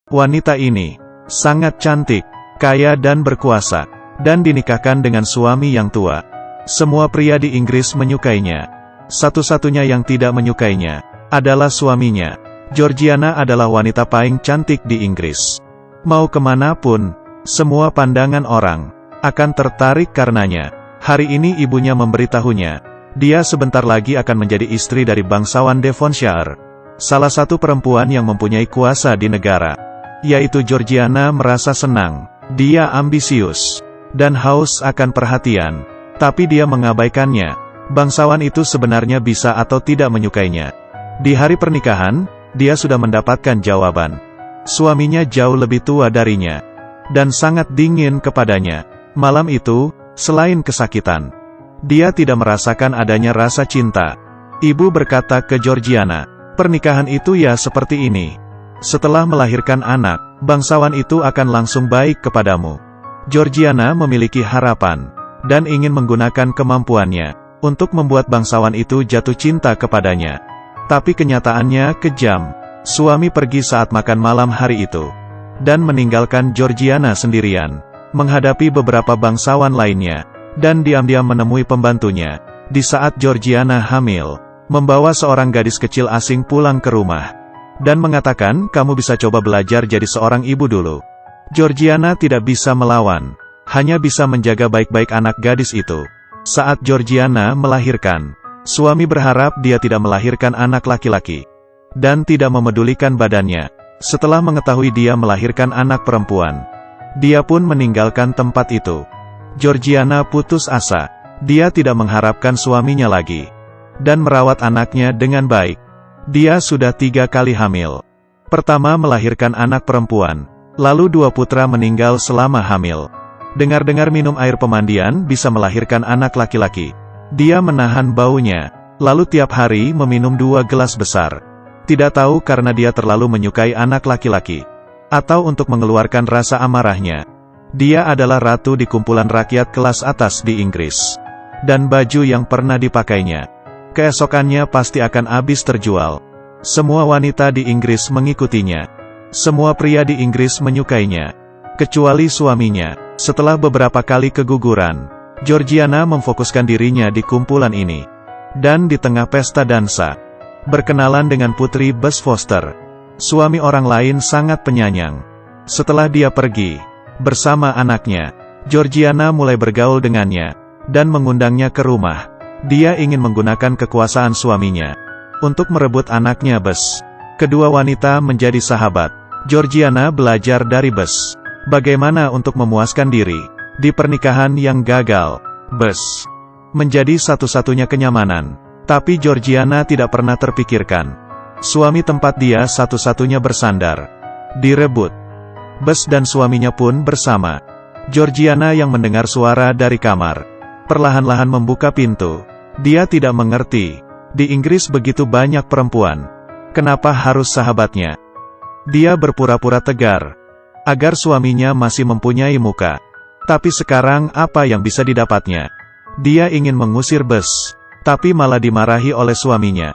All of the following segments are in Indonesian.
Wanita ini sangat cantik, kaya dan berkuasa, dan dinikahkan dengan suami yang tua. Semua pria di Inggris menyukainya. Satu-satunya yang tidak menyukainya adalah suaminya. Georgiana adalah wanita paling cantik di Inggris. Mau kemanapun, semua pandangan orang akan tertarik karenanya. Hari ini ibunya memberitahunya, dia sebentar lagi akan menjadi istri dari bangsawan Devonshire, salah satu perempuan yang mempunyai kuasa di negara. Yaitu Georgiana merasa senang. Dia ambisius dan haus akan perhatian, tapi dia mengabaikannya. Bangsawan itu sebenarnya bisa atau tidak menyukainya. Di hari pernikahan, dia sudah mendapatkan jawaban. Suaminya jauh lebih tua darinya, dan sangat dingin kepadanya. Malam itu, selain kesakitan, dia tidak merasakan adanya rasa cinta. Ibu berkata ke Georgiana, pernikahan itu ya seperti ini. Setelah melahirkan anak, bangsawan itu akan langsung baik kepadamu. Georgiana memiliki harapan, dan ingin menggunakan kemampuannya untuk membuat bangsawan itu jatuh cinta kepadanya. Tapi kenyataannya kejam. Suami pergi saat makan malam hari itu, dan meninggalkan Georgiana sendirian, menghadapi beberapa bangsawan lainnya, dan diam-diam menemui pembantunya. Di saat Georgiana hamil, membawa seorang gadis kecil asing pulang ke rumah, dan mengatakan, kamu bisa coba belajar jadi seorang ibu dulu. Georgiana tidak bisa melawan, hanya bisa menjaga baik-baik anak gadis itu. Saat Georgiana melahirkan, suami berharap dia tidak melahirkan anak laki-laki, dan tidak memedulikan badannya. Setelah mengetahui dia melahirkan anak perempuan, dia pun meninggalkan tempat itu. Georgiana putus asa. Dia tidak mengharapkan suaminya lagi, dan merawat anaknya dengan baik. Dia sudah 3 kali hamil. Pertama melahirkan anak perempuan, lalu 2 putra meninggal selama hamil. Dengar-dengar minum air pemandian bisa melahirkan anak laki-laki. Dia menahan baunya, lalu tiap hari meminum 2 gelas besar. Tidak tahu karena dia terlalu menyukai anak laki-laki, atau untuk mengeluarkan rasa amarahnya. Dia adalah ratu di kumpulan rakyat kelas atas di Inggris. Dan baju yang pernah dipakainya, keesokannya pasti akan habis terjual. Semua wanita di Inggris mengikutinya. Semua pria di Inggris menyukainya, kecuali suaminya. Setelah beberapa kali keguguran, Georgiana memfokuskan dirinya di kumpulan ini. Dan di tengah pesta dansa, berkenalan dengan Putri Bess Foster. Suami orang lain sangat penyayang. Setelah dia pergi bersama anaknya, Georgiana mulai bergaul dengannya, dan mengundangnya ke rumah. Dia ingin menggunakan kekuasaan suaminya untuk merebut anaknya Bess. Kedua wanita menjadi sahabat. Georgiana belajar dari Bess bagaimana untuk memuaskan diri di pernikahan yang gagal. Bess menjadi satu-satunya kenyamanan, tapi Georgiana tidak pernah terpikirkan suami tempat dia satu-satunya bersandar direbut. Bess dan suaminya pun bersama. Georgiana yang mendengar suara dari kamar, perlahan-lahan membuka pintu. Dia tidak mengerti, di Inggris begitu banyak perempuan, kenapa harus sahabatnya? Dia berpura-pura tegar, agar suaminya masih mempunyai muka. Tapi sekarang apa yang bisa didapatnya? Dia ingin mengusir Bess, tapi malah dimarahi oleh suaminya.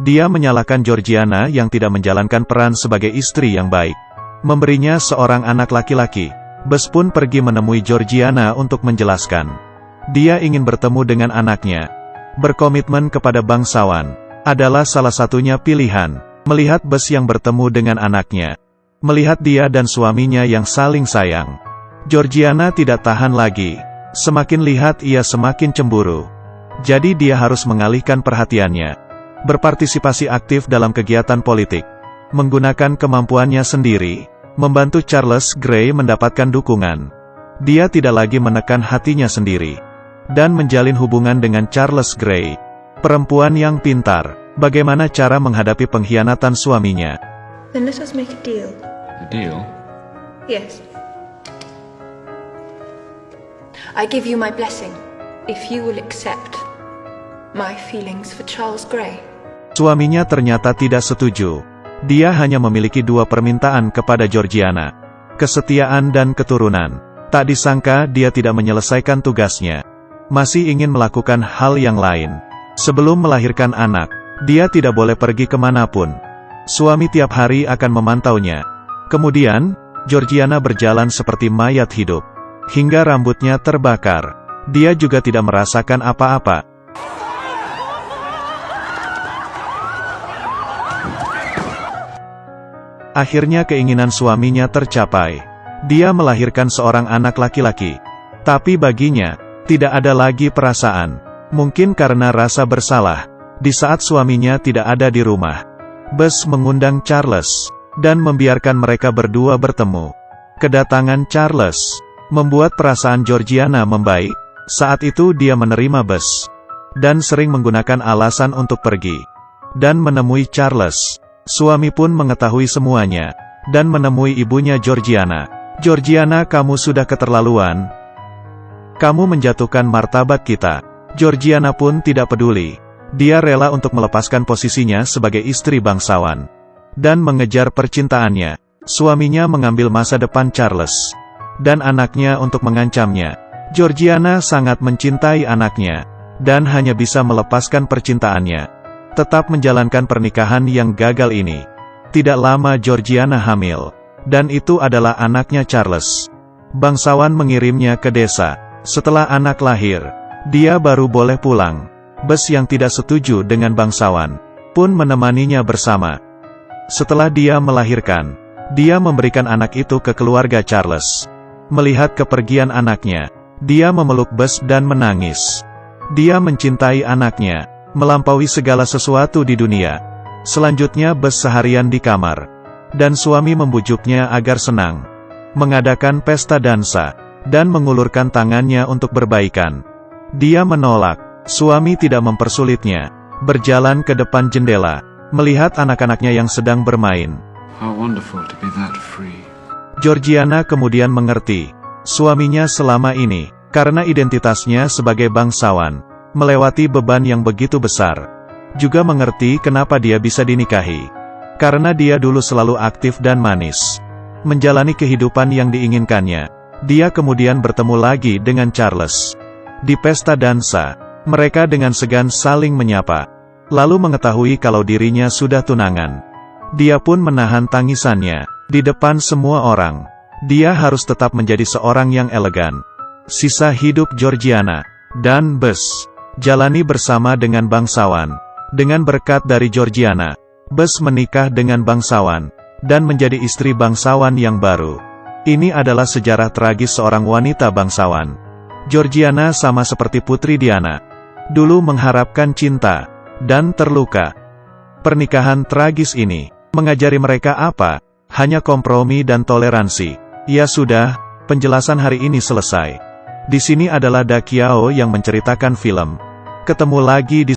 Dia menyalahkan Georgiana yang tidak menjalankan peran sebagai istri yang baik, memberinya seorang anak laki-laki. Bess pun pergi menemui Georgiana untuk menjelaskan. Dia ingin bertemu dengan anaknya. Berkomitmen kepada bangsawan adalah salah satunya pilihan. Melihat Bess yang bertemu dengan anaknya, melihat dia dan suaminya yang saling sayang, Georgiana tidak tahan lagi. Semakin lihat ia semakin cemburu. Jadi dia harus mengalihkan perhatiannya, berpartisipasi aktif dalam kegiatan politik, menggunakan kemampuannya sendiri, membantu Charles Grey mendapatkan dukungan. Dia tidak lagi menekan hatinya sendiri, dan menjalin hubungan dengan Charles Grey, perempuan yang pintar. Bagaimana cara menghadapi pengkhianatan suaminya? Then let us make a deal. A deal? Yes. I give you my blessing if you will accept my feelings for Charles Grey. Suaminya ternyata tidak setuju. Dia hanya memiliki 2 permintaan kepada Georgiana: kesetiaan dan keturunan. Tak disangka dia tidak menyelesaikan tugasnya, masih ingin melakukan hal yang lain. Sebelum melahirkan anak, dia tidak boleh pergi kemanapun. Suami tiap hari akan memantaunya. Kemudian, Georgiana berjalan seperti mayat hidup. Hingga rambutnya terbakar. Dia juga tidak merasakan apa-apa. Akhirnya keinginan suaminya tercapai. Dia melahirkan seorang anak laki-laki. Tapi baginya, tidak ada lagi perasaan. Mungkin karena rasa bersalah. Di saat suaminya tidak ada di rumah, Bess mengundang Charles dan membiarkan mereka berdua bertemu. Kedatangan Charles membuat perasaan Georgiana membaik. Saat itu dia menerima Bess dan sering menggunakan alasan untuk pergi dan menemui Charles. Suami pun mengetahui semuanya dan menemui ibunya Georgiana. "Georgiana, kamu sudah keterlaluan. Kamu menjatuhkan martabat kita." Georgiana pun tidak peduli. Dia rela untuk melepaskan posisinya sebagai istri bangsawan dan mengejar percintaannya. Suaminya mengambil masa depan Charles dan anaknya untuk mengancamnya. Georgiana sangat mencintai anaknya dan hanya bisa melepaskan percintaannya. Tetap menjalankan pernikahan yang gagal ini. Tidak lama Georgiana hamil, dan itu adalah anaknya Charles. Bangsawan mengirimnya ke desa. Setelah anak lahir, dia baru boleh pulang. Bess yang tidak setuju dengan bangsawan pun menemaninya bersama. Setelah dia melahirkan, dia memberikan anak itu ke keluarga Charles. Melihat kepergian anaknya, dia memeluk Bess dan menangis. Dia mencintai anaknya, melampaui segala sesuatu di dunia. Selanjutnya Bess seharian di kamar, dan suami membujuknya agar senang, mengadakan pesta dansa, dan mengulurkan tangannya untuk berbaikan. Dia menolak. Suami tidak mempersulitnya. Berjalan ke depan jendela, melihat anak-anaknya yang sedang bermain. How wonderful to be that free. Georgiana kemudian mengerti. Suaminya selama ini, karena identitasnya sebagai bangsawan, melewati beban yang begitu besar. Juga mengerti kenapa dia bisa dinikahi. Karena dia dulu selalu aktif dan manis, menjalani kehidupan yang diinginkannya. Dia kemudian bertemu lagi dengan Charles. Di pesta dansa, mereka dengan segan saling menyapa. Lalu mengetahui kalau dirinya sudah tunangan. Dia pun menahan tangisannya. Di depan semua orang, dia harus tetap menjadi seorang yang elegan. Sisa hidup Georgiana dan Bess jalani bersama dengan bangsawan. Dengan berkat dari Georgiana, Bess menikah dengan bangsawan dan menjadi istri bangsawan yang baru. Ini adalah sejarah tragis seorang wanita bangsawan. Georgiana sama seperti Putri Diana, dulu mengharapkan cinta dan terluka. Pernikahan tragis ini mengajari mereka apa? Hanya kompromi dan toleransi. Ya sudah, penjelasan hari ini selesai. Di sini adalah Da Qiao yang menceritakan film. Ketemu lagi di